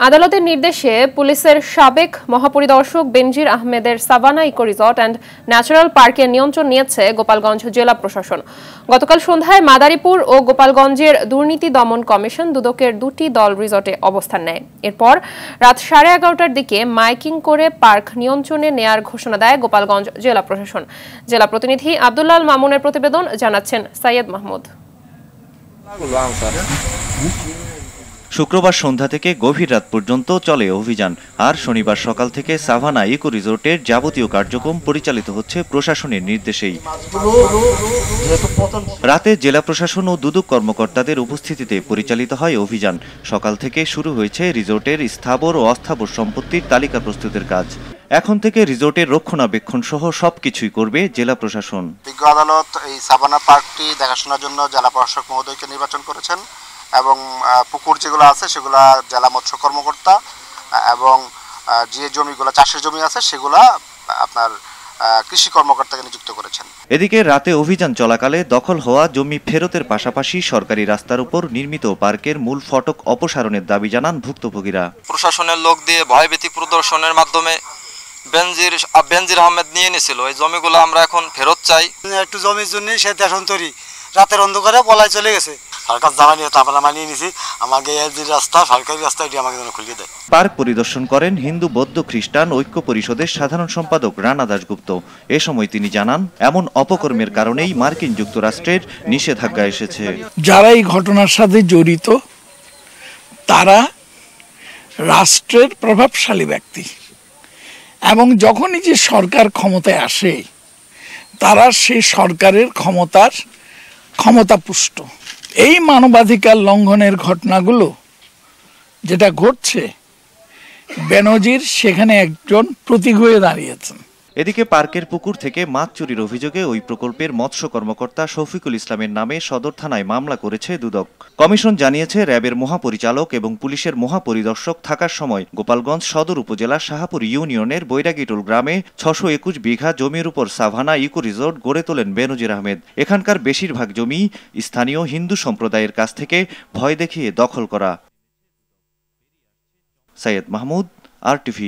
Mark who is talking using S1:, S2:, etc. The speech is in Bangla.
S1: আদালতের নির্দেশে পুলিশের সাবেক মহাপরিদর্শক বেনজির আহমেদের Savanna eco resort and natural পার্কের নিয়ন্ত্রণ নিয়েছে গোপালগঞ্জ জেলা প্রশাসন। গতকাল সন্ধ্যায় মাদারীপুর ও গোপালগঞ্জের দুর্নীতি দমন কমিশন দুদকের দুটি দল রিসর্টে অবস্থান নেয়। এরপর রাত 11:30টার দিকে মাইকিং করে পার্ক নিয়ন্ত্রণে নেয়ার ঘোষণা দেয় গোপালগঞ্জ জেলা প্রশাসন। জেলা প্রতিনিধি আব্দুল্লাল মামুনের প্রতিবেদন, জানাচ্ছেন সৈয়দ মাহমুদ।
S2: শুক্রবার সন্ধ্যা থেকে গভীর রাত পর্যন্ত চলে অভিযান। আর শনিবার সকাল থেকে সাভানা ইকো রিসোর্টের যাবতীয় কার্যক্রম পরিচালিত হচ্ছে প্রশাসনের নির্দেশেই। রাতে জেলা প্রশাসন ও দুদক কর্মকর্তাদের উপস্থিতিতে পরিচালিত হয় অভিযান। সকাল থেকে শুরু হয়েছে রিসোর্টের স্থাবর ও অস্থাবর সম্পত্তির তালিকা প্রস্তুতের কাজ। এখন থেকে রিসোর্টের রক্ষণাবেক্ষণ সহ সবকিছুই করবে জেলা প্রশাসন।
S3: বিজ্ঞ আদালত এই সাভানা পার্কটি দেখাশোনার জন্য জেলা প্রশাসক মহোদয়কে নির্বাচন করেছেন এবং পুকুর যেগুলো আছে সেগুলা জেলা মৎস্য কর্মকর্তা এবং যে জমিগুলো চাষের জমি আছে সেগুলা আপনার কৃষি কর্মকর্তাকে নিযুক্ত করেছেন।
S2: এদিকে রাতে অভিযান চলাকালে দখল হওয়া জমি ফেরতের পাশাপাশি সরকারি রাস্তার উপর নির্মিত পার্কের মূল ফটক অপসারণের দাবি জানান ভুক্তভোগীরা।
S4: প্রশাসনের লোক দিয়ে ভয়ভীতি প্রদর্শনের মাধ্যমে বেনজির আহমেদ নিয়ে নিয়েছিল এই জমিগুলো আমরা এখন ফেরত চাই।
S5: একটু জমির জন্য সে দেশান্তরী রাতের অন্ধকারে পলায় চলে গেছে। সরকার জামাই নিয়ে আমরা মানিয়ে নিয়েছি, আমাকে যে রাস্তা সরকারি রাস্তা এটি আমাকে যেন খুলিয়ে দেয়।
S2: পার্ক পরিদর্শন করেন হিন্দু বৌদ্ধ খ্রিস্টান ঐক্য পরিষদের সাধারণ সম্পাদক রানা দাশগুপ্ত। এ সময় তিনি জানান, এমন অপকর্মের কারণেই মার্কিন যুক্তরাষ্ট্রের নিষেধাজ্ঞা এসেছে।
S6: যারা এই ঘটনার সাথে জড়িত তারা রাষ্ট্রের প্রভাবশালী ব্যক্তি এবং যখনই যে সরকার ক্ষমতায় আসে তারা সেই সরকারের ক্ষমতাপুষ্ট। এই মানবাধিকার লঙ্ঘনের ঘটনাগুলো যেটা ঘটছে, বেনজির সেখানে একজন প্রতীক হয়ে দাঁড়িয়েছেন।
S2: এদিকে পার্কের পুকুর থেকে মাছ চুরির অভিযোগে ওই প্রকল্পের মৎস্য কর্মকর্তা শফিকুল ইসলামের নামে সদর থানায় মামলা করেছে দুদক। কমিশন জানিয়েছে, র্যাবের মহাপরিচালক এবং পুলিশের মহাপরিদর্শক থাকার সময় গোপালগঞ্জ সদর উপজেলা শাহপুর ইউনিয়নের বৈরাগীটোল গ্রামে 621 বিঘা জমির উপর সাভানা ইকো রিসোর্ট গড়ে তোলেন বেনজির আহমেদ। এখানকার বেশিরভাগ জমি স্থানীয় হিন্দু সম্প্রদায়ের কাছ থেকে ভয় দেখিয়ে দখল করা। সৈয়দ মাহমুদ, RTV।